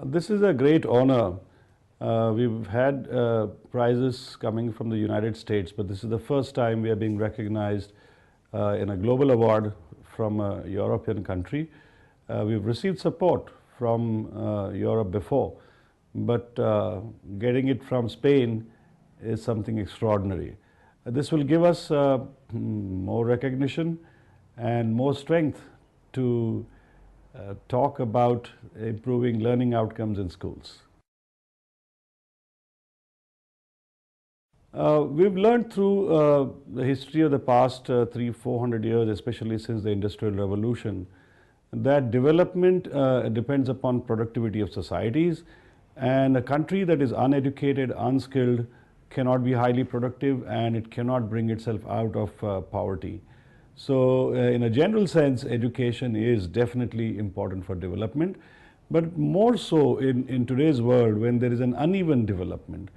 This is a great honor. We've had prizes coming from the United States, but this is the first time we are being recognized in a global award from a European country. We've received support from Europe before, but getting it from Spain is something extraordinary. This will give us more recognition and more strength to talk about improving learning outcomes in schools. We've learned through the history of the past 300-400 years, especially since the Industrial Revolution, that development depends upon productivity of societies, and a country that is uneducated, unskilled, cannot be highly productive, and it cannot bring itself out of poverty. So in a general sense, education is definitely important for development, but more so in today's world when there is an uneven development,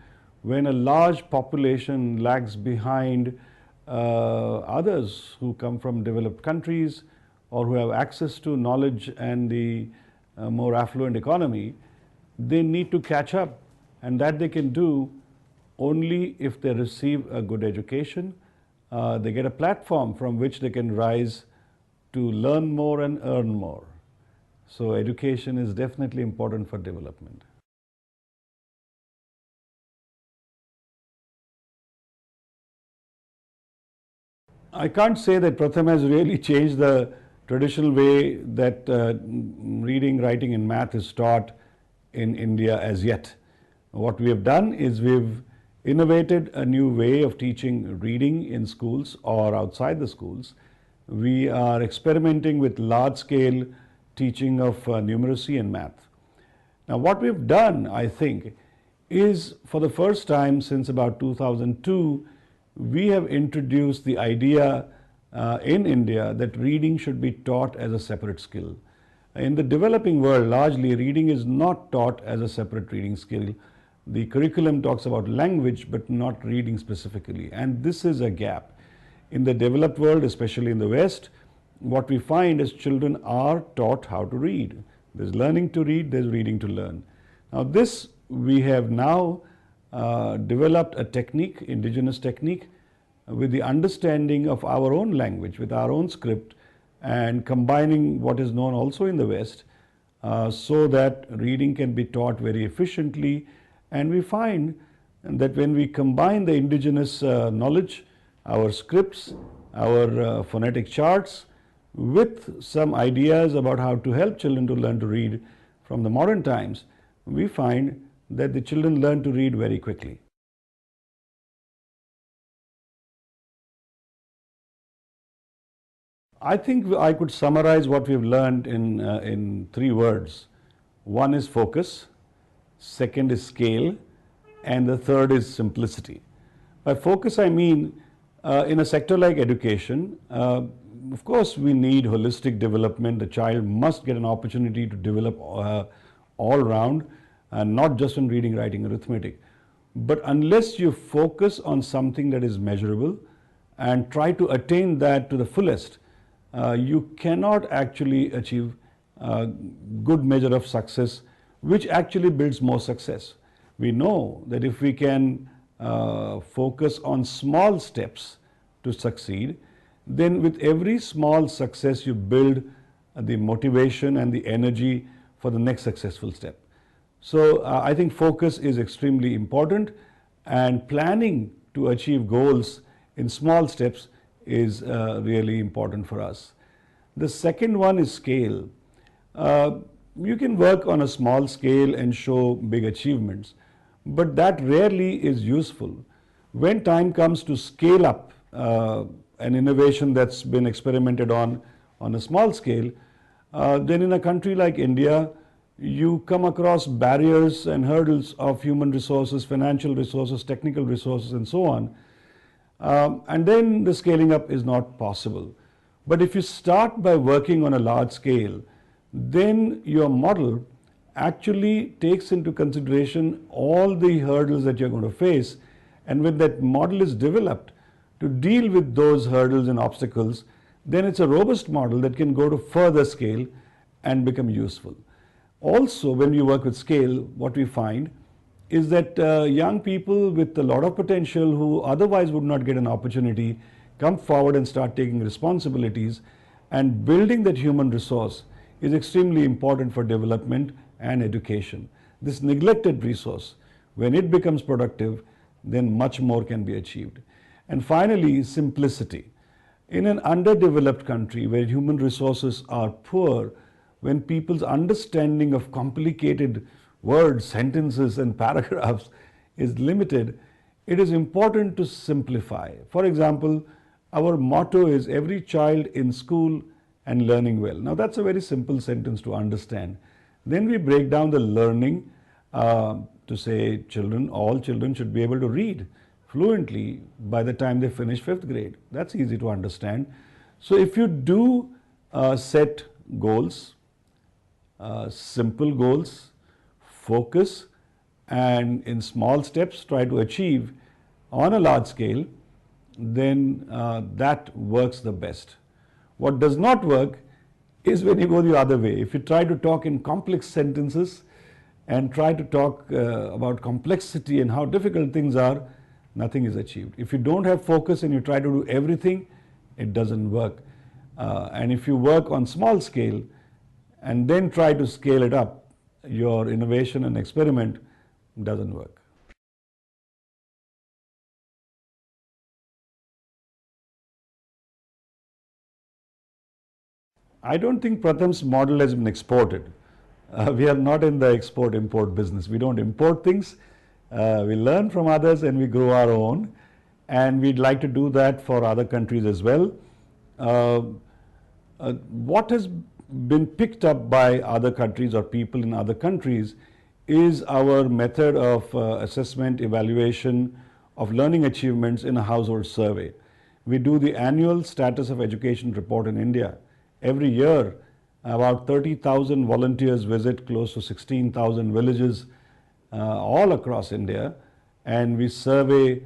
when a large population lags behind others who come from developed countries or who have access to knowledge and the more affluent economy, they need to catch up, and that they can do only if they receive a good education. They get a platform from which they can rise to learn more and earn more. So education is definitely important for development. I can't say that Pratham has really changed the traditional way that reading, writing and math is taught in India as yet. What we have done is we've innovated a new way of teaching reading in schools or outside the schools. We are experimenting with large-scale teaching of numeracy and math. Now, what we've done, I think, is for the first time since about 2002, we have introduced the idea in India that reading should be taught as a separate skill. In the developing world, largely reading is not taught as a separate reading skill. The curriculum talks about language but not reading specifically, and this is a gap. In the developed world, especially in the West, what we find is children are taught how to read. There's learning to read, there's reading to learn. Now this, we have now developed a technique, indigenous technique, with the understanding of our own language, with our own script, and combining what is known also in the West, so that reading can be taught very efficiently. And we find that when we combine the indigenous knowledge, our scripts, our phonetic charts, with some ideas about how to help children to learn to read from the modern times, we find that the children learn to read very quickly. I think I could summarize what we've learned in 3 words. One is focus, second is scale, and the third is simplicity. By focus, I mean in a sector like education, of course we need holistic development. The child must get an opportunity to develop all round, and not just in reading, writing, arithmetic. But unless you focus on something that is measurable and try to attain that to the fullest, you cannot actually achieve a good measure of success, which actually builds more success. We know that if we can focus on small steps to succeed, then with every small success you build the motivation and the energy for the next successful step. So I think focus is extremely important, and planning to achieve goals in small steps is really important for us. The second one is scale. You can work on a small scale and show big achievements, but that rarely is useful. When time comes to scale up an innovation that's been experimented on a small scale, then in a country like India, you come across barriers and hurdles of human resources, financial resources, technical resources, and so on. And then the scaling up is not possible. But if you start by working on a large scale, then your model actually takes into consideration all the hurdles that you're going to face. And when that model is developed to deal with those hurdles and obstacles, then it's a robust model that can go to further scale and become useful. Also, when we work with scale, what we find is that young people with a lot of potential who otherwise would not get an opportunity come forward and start taking responsibilities, and building that human resource is extremely important for development and education. This neglected resource, when it becomes productive, then much more can be achieved. And finally, simplicity. In an underdeveloped country where human resources are poor, when people's understanding of complicated words, sentences, and paragraphs is limited, it is important to simplify. For example, our motto is every child in school and learning well. Now, that's a very simple sentence to understand. Then we break down the learning to say all children should be able to read fluently by the time they finish 5th grade. That's easy to understand. So if you do set goals, simple goals, focus, and in small steps try to achieve on a large scale, then that works the best. What does not work is when you go the other way. If you try to talk in complex sentences and try to talk about complexity and how difficult things are, nothing is achieved. If you don't have focus and you try to do everything, it doesn't work. And if you work on small scale and then try to scale it up, your innovation and experiment doesn't work. I don't think Pratham's model has been exported. We are not in the export-import business. We don't import things. We learn from others and we grow our own. And we'd like to do that for other countries as well. What has been picked up by other countries or people in other countries is our method of assessment, evaluation of learning achievements in a household survey. We do the annual status of education report in India. Every year, about 30,000 volunteers visit close to 16,000 villages all across India, and we survey,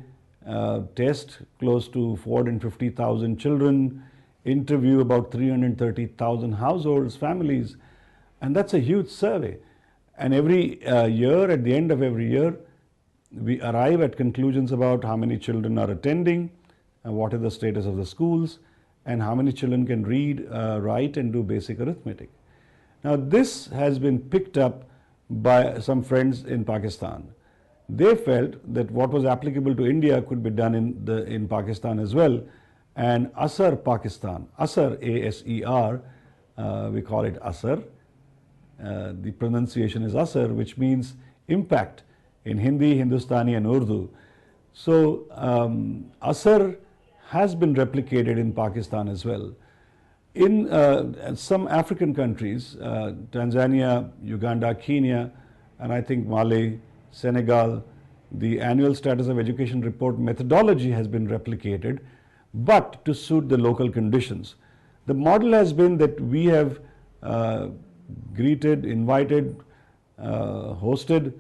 test close to 450,000 children, interview about 330,000 households, families, and that's a huge survey. And every year, at the end of every year, we arrive at conclusions about how many children are attending, what is the status of the schools, and how many children can read, write, and do basic arithmetic. Now, this has been picked up by some friends in Pakistan. They felt that what was applicable to India could be done in Pakistan as well. And ASER Pakistan, ASER, A-S-E-R, we call it ASER. The pronunciation is ASER, which means impact in Hindi, Hindustani, and Urdu. So ASER has been replicated in Pakistan as well. In some African countries, Tanzania, Uganda, Kenya, and I think Mali, Senegal, the annual status of education report methodology has been replicated, but to suit the local conditions. The model has been that we have greeted, invited, hosted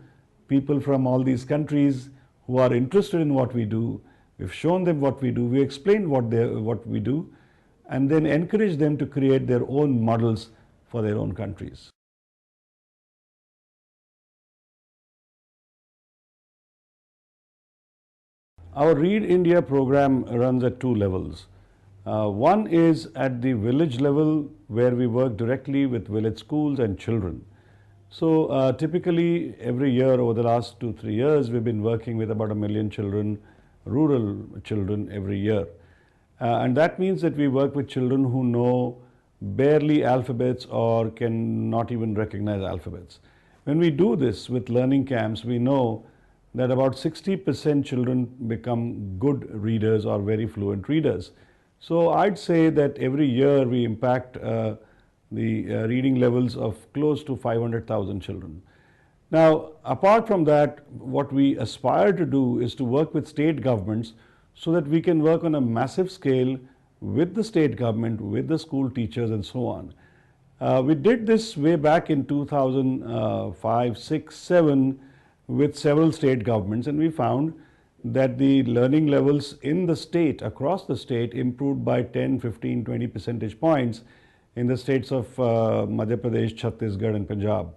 people from all these countries who are interested in what we do. We've shown them what we do, we explained what we do, and then encourage them to create their own models for their own countries. Our Read India program runs at two levels. One is at the village level, where we work directly with village schools and children. So typically every year over the last 2-3 years, we've been working with about 1 million children, rural children every year. And that means that we work with children who know barely alphabets or can not even recognize alphabets. When we do this with learning camps, we know that about 60% children become good readers or very fluent readers. So I'd say that every year we impact the reading levels of close to 500,000 children. Now, apart from that, what we aspire to do is to work with state governments so that we can work on a massive scale with the state government, with the school teachers, and so on. We did this way back in 2005, 6, 7 with several state governments, and we found that the learning levels in the state, across the state, improved by 10, 15, 20 percentage points in the states of Madhya Pradesh, Chhattisgarh, and Punjab.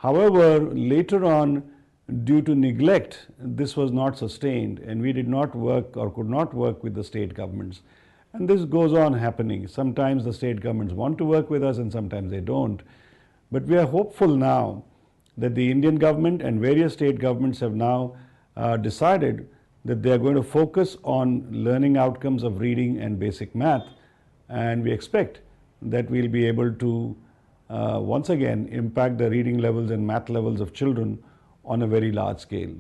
However, later on, due to neglect, this was not sustained, and we did not work or could not work with the state governments. And this goes on happening. Sometimes the state governments want to work with us and sometimes they don't. But we are hopeful now that the Indian government and various state governments have now decided that they are going to focus on learning outcomes of reading and basic math, and we expect that we'll be able to once again impact the reading levels and math levels of children on a very large scale.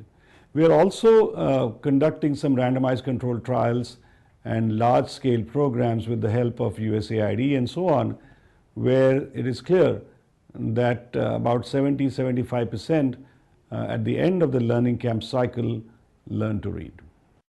We are also conducting some randomized controlled trials and large scale programs with the help of USAID and so on, where it is clear that about 70-75% at the end of the learning camp cycle learn to read.